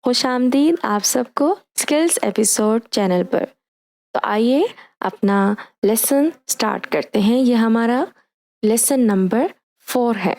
खुशामदीद आप सबको skills episode channel पर। तो आइए अपना लेसन स्टार्ट करते हैं। ये हमारा लेसन नंबर 4 है,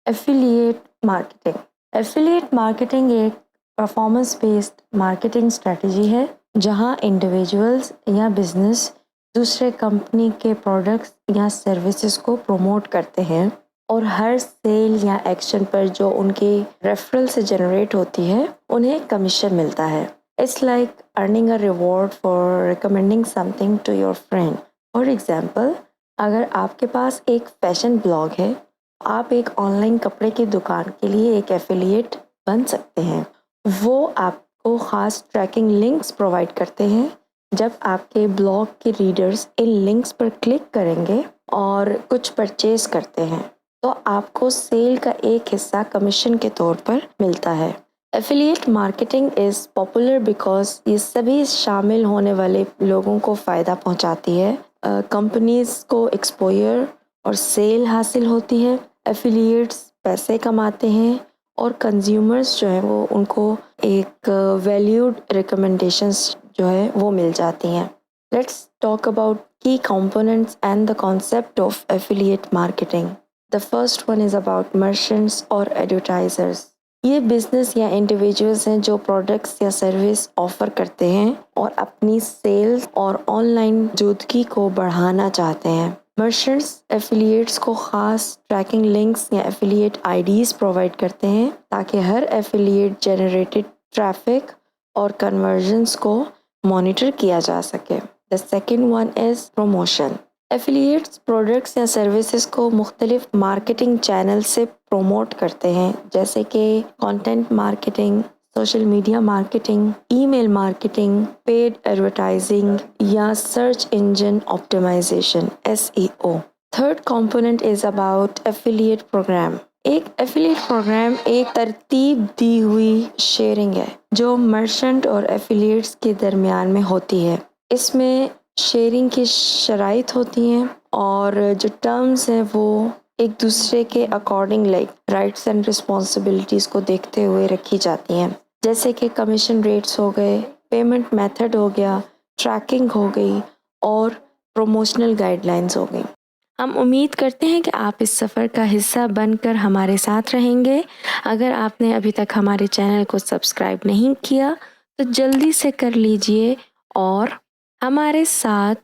एफिलिएट मार्केटिंग। एफिलिएट मार्केटिंग एक परफॉर्मेंस बेस्ड मार्केटिंग स्ट्रेटजी है जहां इंडिविजुअल्स या बिजनेस दूसरे कंपनी के प्रोडक्ट्स या सर्विसेज को प्रमोट करते हैं और हर सेल या एक्शन पर जो उनकी रेफरल से जनरेट होती है उन्हें कमीशन मिलता है। It's like earning a reward for recommending something to your friend. For example, अगर आपके पास एक फैशन ब्लॉग है, आप एक ऑनलाइन कपड़े की दुकान के लिए एक एफिलिएट बन सकते हैं। वो आपको खास ट्रैकिंग लिंक्स प्रोवाइड करते हैं। जब आपके ब्लॉग के रीडर्स इन लिंक्स पर क्लिक करेंगे और कुछ परचेज करते हैं तो आपको सेल का एक हिस्सा कमीशन के तौर पर मिलता है। Affiliate marketing is popular because ये सभी शामिल होने वाले लोगों को फ़ायदा पहुंचाती है। कंपनीज को एक्सपोजर और सेल हासिल होती है, एफिलिएट्स पैसे कमाते हैं और कंज्यूमर्स जो है वो उनको एक वैल्यूड रिकमेंडेशंस जो है वो मिल जाती हैं। लेट्स टॉक अबाउट की components and the concept of affiliate marketing. The first one is about merchants और advertisers। ये बिजनेस या इंडिविजुअल्स हैं जो प्रोडक्ट्स या सर्विस ऑफर करते हैं और अपनी सेल्स और ऑनलाइन मौजूदगी को बढ़ाना चाहते हैं। मर्चेंट्स एफिलिएट्स को खास ट्रैकिंग लिंक्स या एफिलिएट आईडीज प्रोवाइड करते हैं ताकि हर एफिलिएट जनरेटेड ट्रैफिक और कन्वर्जन्स को मॉनिटर किया जा सके। The second one is promotion. Affiliates products या सर्विसेज को मुख्तलिफ मार्केटिंग चैनल से प्रोमोट करते हैं, जैसे कि content marketing, social media marketing, email marketing, paid advertising या search engine optimization (SEO). Third component is about affiliate program. एक एफिलिएट प्रोग्राम एक तरतीब दी हुई शेयरिंग है जो मर्चेंट और एफिलिएट्स के दरमियान में होती है। इसमें शेयरिंग की शराइत होती हैं और जो टर्म्स हैं वो एक दूसरे के according like rights and responsibilities को देखते हुए रखी जाती हैं, जैसे कि कमीशन रेट्स हो गए, पेमेंट मेथड हो गया, ट्रैकिंग हो गई और प्रमोशनल गाइडलाइंस हो गई। हम उम्मीद करते हैं कि आप इस सफ़र का हिस्सा बनकर हमारे साथ रहेंगे। अगर आपने अभी तक हमारे चैनल को सब्सक्राइब नहीं किया तो जल्दी से कर लीजिए और हमारे साथ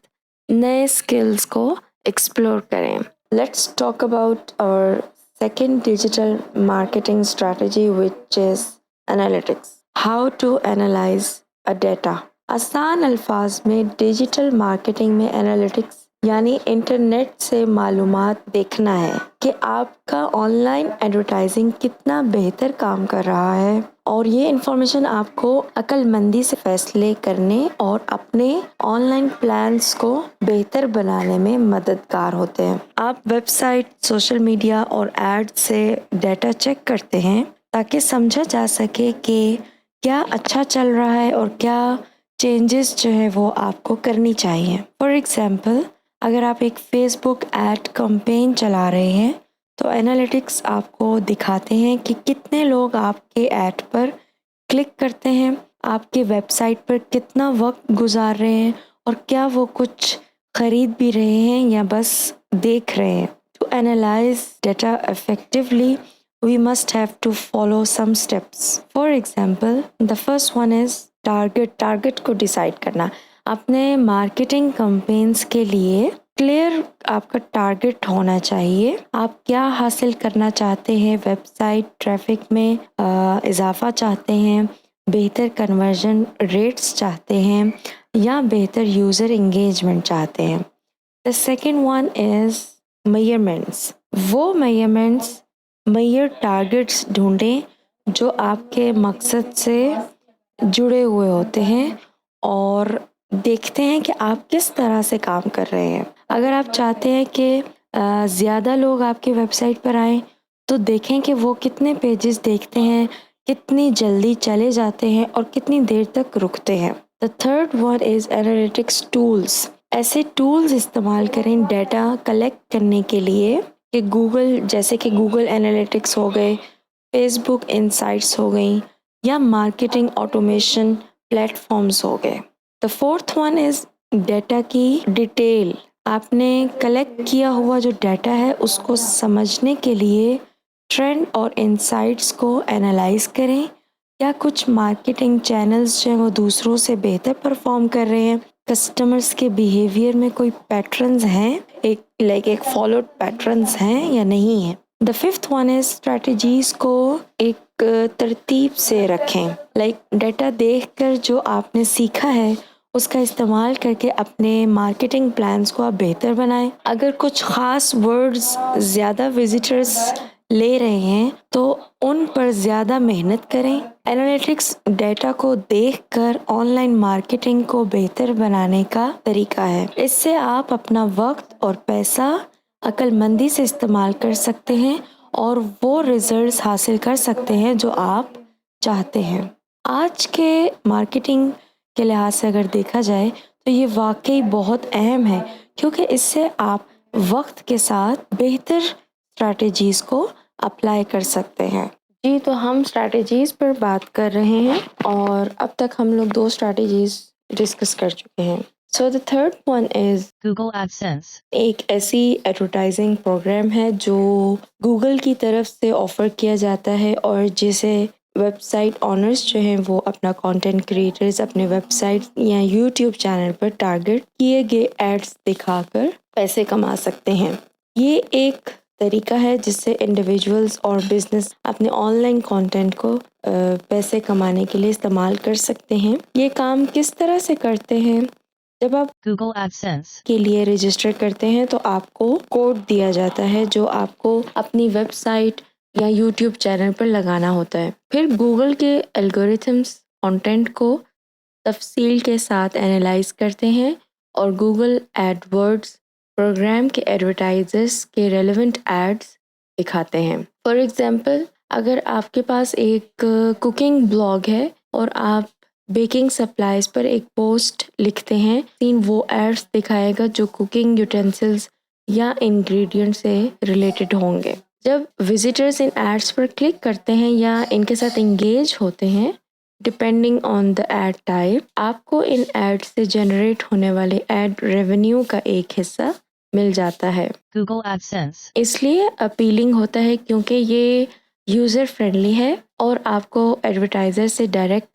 नए स्किल्स को एक्सप्लोर करें। Let's talk about our second digital marketing strategy which is analytics. How to analyse a data. आसान अल्फाज में डिजिटल मार्केटिंग में एनालिटिक्स यानी इंटरनेट से मालूमात देखना है कि आपका ऑनलाइन एडवर्टाइजिंग कितना बेहतर काम कर रहा है और ये इंफॉर्मेशन आपको अक्लमंदी से फैसले करने और अपने ऑनलाइन प्लान्स को बेहतर बनाने में मददगार होते हैं। आप वेबसाइट, सोशल मीडिया और एड से डेटा चेक करते हैं ताकि समझा जा सके कि क्या अच्छा चल रहा है और क्या चेंजेस जो है वो आपको करनी चाहिए। फॉर एग्जाम्पल, अगर आप एक फेसबुक एड कैंपेन चला रहे हैं तो एनालिटिक्स आपको दिखाते हैं कि कितने लोग आपके ऐड पर क्लिक करते हैं, आपके वेबसाइट पर कितना वक्त गुजार रहे हैं और क्या वो कुछ खरीद भी रहे हैं या बस देख रहे हैं। To analyse data effectively we must have to follow some steps. For example, the first one is target को डिसाइड करना। अपने मार्केटिंग कैंपेन्स के लिए क्लियर आपका टारगेट होना चाहिए। आप क्या हासिल करना चाहते हैं? वेबसाइट ट्रैफिक में इजाफा चाहते हैं, बेहतर कन्वर्जन रेट्स चाहते हैं या बेहतर यूज़र इंगेजमेंट चाहते हैं। The second one is measurements. वो मेजर टारगेट्स ढूंढें जो आपके मकसद से जुड़े हुए होते हैं और देखते हैं कि आप किस तरह से काम कर रहे हैं। अगर आप चाहते हैं कि ज़्यादा लोग आपकी वेबसाइट पर आएं तो देखें कि वो कितने पेजेस देखते हैं, कितनी जल्दी चले जाते हैं और कितनी देर तक रुकते हैं। The third one is analytics tools. ऐसे टूल्स इस्तेमाल करें डेटा कलेक्ट करने के लिए कि जैसे कि गूगल एनालिटिक्स हो गए, फेसबुक इनसाइट्स हो गई, या मार्केटिंग ऑटोमेशन प्लेटफॉर्म्स हो गए। The fourth one is data की डिटेल। आपने कलेक्ट किया हुआ जो डाटा है उसको समझने के लिए ट्रेंड और इनसाइट्स को एनालाइज करें। क्या कुछ मार्केटिंग चैनल्स जो हैं वो दूसरों से बेहतर परफॉर्म कर रहे हैं? कस्टमर्स के बिहेवियर में कोई पैटर्न्स हैं, एक फॉलोड पैटर्न्स हैं या नहीं है? The fifth one is strategies को एक तरतीब से रखें। डाटा देखकर जो आपने सीखा है उसका इस्तेमाल करके अपने मार्केटिंग प्लान्स को आप बेहतर बनाएं। अगर कुछ खास वर्ड्स ज़्यादा विजिटर्स ले रहे हैं तो उन पर ज़्यादा मेहनत करें। एनालिटिक्स डेटा को देखकर ऑनलाइन मार्केटिंग को बेहतर बनाने का तरीका है। इससे आप अपना वक्त और पैसा अक्लमंदी से इस्तेमाल कर सकते हैं और वो रिजल्ट्स हासिल कर सकते हैं जो आप चाहते हैं। आज के मार्केटिंग के लिहाज से अगर देखा जाए तो ये वाकई बहुत अहम है, क्योंकि इससे आप वक्त के साथ बेहतर स्ट्रैटेजीज को अप्लाई कर सकते हैं। जी, तो हम स्ट्रैटेजीज पर बात कर रहे हैं और अब तक हम लोग 2 स्ट्रैटेजीज डिस्कस कर चुके हैं। So the third one is Google AdSense. एक ऐसी एडवर्टाइजिंग प्रोग्राम है जो गूगल की तरफ से ऑफर किया जाता है और जिसे वेबसाइट ऑनर्स जो हैं वो अपना कंटेंट क्रिएटर्स अपने वेबसाइट या यूट्यूब चैनल पर टारगेट किए गए एड्स दिखाकर पैसे कमा सकते हैं। ये एक तरीका है जिससे इंडिविजुअल्स और बिजनेस अपने ऑनलाइन कंटेंट को पैसे कमाने के लिए इस्तेमाल कर सकते हैं। ये काम किस तरह से करते हैं? जब आप Google AdSense. के लिए रजिस्टर करते हैं तो आपको कोड दिया जाता है जो आपको अपनी वेबसाइट या यूट्यूब चैनल पर लगाना होता है। फिर गूगल के एल्गोरिथम्स कंटेंट को तफसील के साथ एनालाइज करते हैं और गूगल एडवर्ड्स प्रोग्राम के एडवर्टाइजर्स के रेलेवेंट एड्स दिखाते हैं। फॉर एग्जांपल, अगर आपके पास एक कुकिंग ब्लॉग है और आप बेकिंग सप्लाईज पर एक पोस्ट लिखते हैं, वो एड्स दिखाएगा जो कुकिंग यूटेंसिल्स या इंग्रेडिएंट से रिलेटेड होंगे। जब विजिटर्स इन एड्स पर क्लिक करते हैं या इनके साथ इंगेज होते हैं, depending on the ad type, आपको इन एड से जनरेट होने वाले एड रेवेन्यू का एक हिस्सा मिल जाता है। Google AdSense. इसलिए अपीलिंग होता है क्योंकि ये यूज़र फ्रेंडली है और आपको एडवर्टाइज़र से डायरेक्ट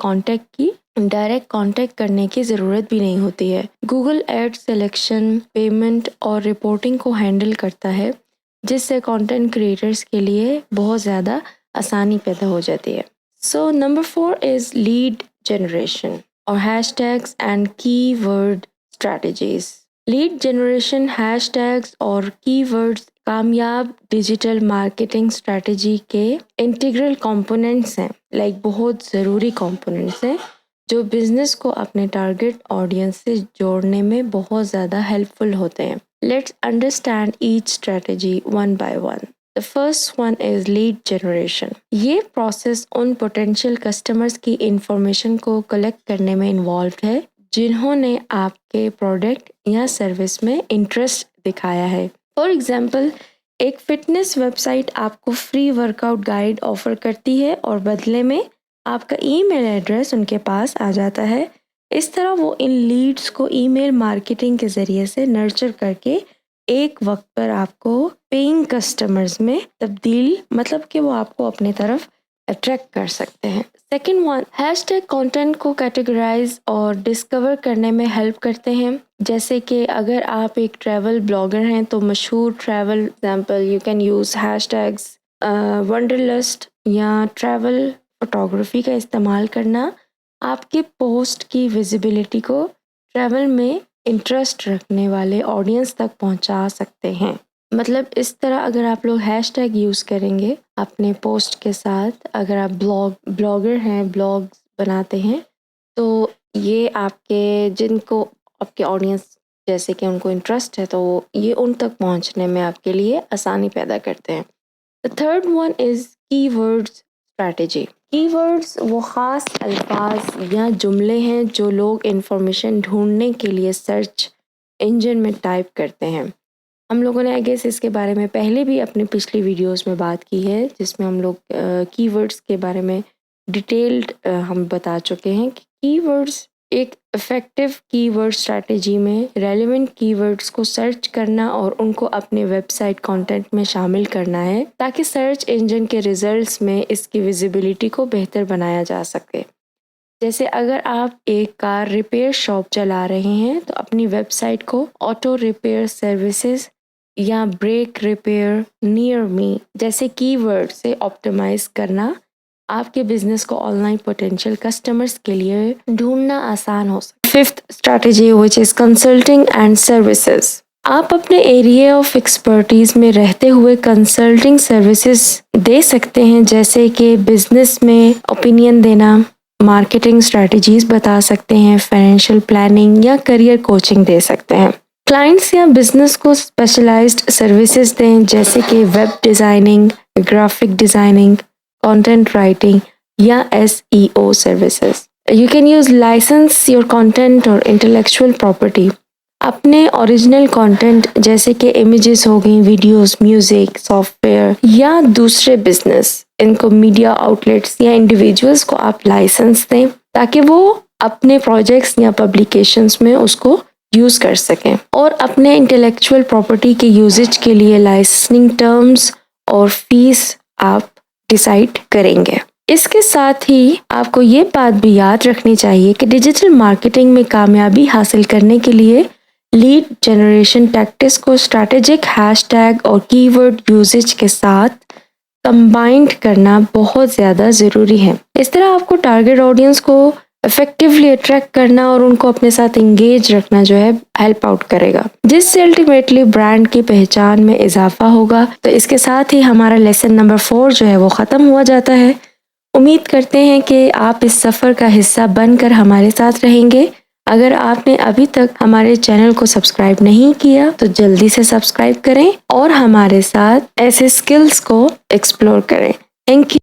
कांटेक्ट करने की ज़रूरत भी नहीं होती है। गूगल एड सिलेक्शन, पेमेंट और रिपोर्टिंग को हैंडल करता है, जिससे कंटेंट क्रिएटर्स के लिए बहुत ज़्यादा आसानी पैदा हो जाती है। So number 4 is lead generation और hashtags and keyword strategies. Lead generation, hashtags और कीवर्ड्स कामयाब डिजिटल मार्केटिंग स्ट्रैटेजी के इंटीग्रल कंपोनेंट्स हैं, बहुत ज़रूरी कंपोनेंट्स हैं जो बिजनेस को अपने टारगेट ऑडियंस से जोड़ने में बहुत ज़्यादा हेल्पफुल होते हैं। Let's understand each strategy one by one. The first one is lead generation. ये प्रोसेस उन पोटेंशियल कस्टमर्स की इंफॉर्मेशन को कलेक्ट करने में इन्वॉल्व है जिन्होंने आपके प्रोडक्ट या सर्विस में इंटरेस्ट दिखाया है। फॉर एग्जाम्पल, एक फिटनेस वेबसाइट आपको फ्री वर्कआउट गाइड ऑफर करती है और बदले में आपका ईमेल एड्रेस उनके पास आ जाता है। इस तरह वो इन लीड्स को ईमेल मार्केटिंग के ज़रिए से नर्चर करके एक वक्त पर आपको पेइंग कस्टमर्स में तब्दील, कि वो आपको अपनी तरफ अट्रैक्ट कर सकते हैं। सेकेंड वन, हैशटैग कंटेंट को कैटेगराइज और डिस्कवर करने में हेल्प करते हैं। जैसे कि अगर आप एक ट्रैवल ब्लॉगर हैं तो मशहूर travel example you can use hashtags wanderlust या ट्रैवल फोटोग्राफी का इस्तेमाल करना आपके पोस्ट की विजिबिलिटी को ट्रैवल में इंटरेस्ट रखने वाले ऑडियंस तक पहुंचा सकते हैं। इस तरह अगर आप लोग हैशटैग यूज़ करेंगे अपने पोस्ट के साथ, अगर आप ब्लॉगर हैं, ब्लॉग्स बनाते हैं, तो ये जिनको आपके ऑडियंस जैसे कि उनको इंटरेस्ट है तो ये उन तक पहुंचने में आपके लिए आसानी पैदा करते हैं। The third one is keywords strategy. Keywords वो ख़ास अल्फाज या जुमले हैं जो लोग इंफॉर्मेशन ढूंढने के लिए सर्च इंजन में टाइप करते हैं। हम लोगों ने आई गेस इसके बारे में पहले भी अपने पिछली वीडियोस में बात की है, जिसमें हम लोग कीवर्ड्स के बारे में डिटेल्ड हम बता चुके हैं कि कीवर्ड्स एक इफ़ेक्टिव कीवर्ड स्ट्रैटेजी में रेलेवेंट कीवर्ड्स को सर्च करना और उनको अपने वेबसाइट कंटेंट में शामिल करना है ताकि सर्च इंजन के रिजल्ट्स में इसकी विजिबिलिटी को बेहतर बनाया जा सके। जैसे अगर आप एक कार रिपेयर शॉप चला रहे हैं तो अपनी वेबसाइट को ऑटो रिपेयर सर्विसेज या ब्रेक रिपेयर नियर मी जैसे कीवर्ड से ऑप्टिमाइज करना आपके बिजनेस को ऑनलाइन पोटेंशियल कस्टमर्स के लिए ढूंढना आसान हो सकता है। Fifth strategy which is consulting and services. आप अपने एरिया ऑफ एक्सपर्टीज में रहते हुए कंसल्टिंग सर्विसेज दे सकते हैं, जैसे कि बिजनेस में ओपिनियन देना, मार्केटिंग स्ट्रैटेजीज बता सकते हैं, फाइनेंशियल प्लानिंग या करियर कोचिंग दे सकते हैं। क्लाइंट्स या बिजनेस को स्पेशलाइज्ड सर्विसेज दें, जैसे कि web designing, graphic designing, content writing या SEO services. You can use license your content or intellectual property. अपने ओरिजिनल कंटेंट जैसे कि इमेजेस हो गई, वीडियोस, म्यूजिक, सॉफ्टवेयर या दूसरे बिजनेस, इनको मीडिया आउटलेट्स या इंडिविजुअल्स को आप लाइसेंस दें ताकि वो अपने प्रोजेक्ट्स या पब्लिकेशंस में उसको यूज़ कर सकें। और अपने इंटेलेक्चुअल प्रॉपर्टी के यूजेज के लिए लाइसेंसिंग टर्म्स और फीस आप डिसाइड करेंगे। इसके साथ ही आपको ये बात भी याद रखनी चाहिए कि डिजिटल मार्केटिंग में कामयाबी हासिल करने के लिए लीड जनरेशन टैक्टिक्स को स्ट्रैटेजिक हैशटैग और कीवर्ड यूजेज के साथ कंबाइंड करना बहुत ज़्यादा ज़रूरी है। इस तरह आपको टारगेट ऑडियंस को इफेक्टिवली अट्रैक्ट करना और उनको अपने साथ इंगेज रखना जो है हेल्प आउट करेगा, जिससे अल्टीमेटली ब्रांड की पहचान में इजाफा होगा। तो इसके साथ ही हमारा लेसन नंबर 4 जो है वो ख़त्म हुआ जाता है। उम्मीद करते हैं कि आप इस सफ़र का हिस्सा बनकर हमारे साथ रहेंगे। अगर आपने अभी तक हमारे चैनल को सब्सक्राइब नहीं किया तो जल्दी से सब्सक्राइब करें और हमारे साथ ऐसे स्किल्स को एक्सप्लोर करें। Thank you.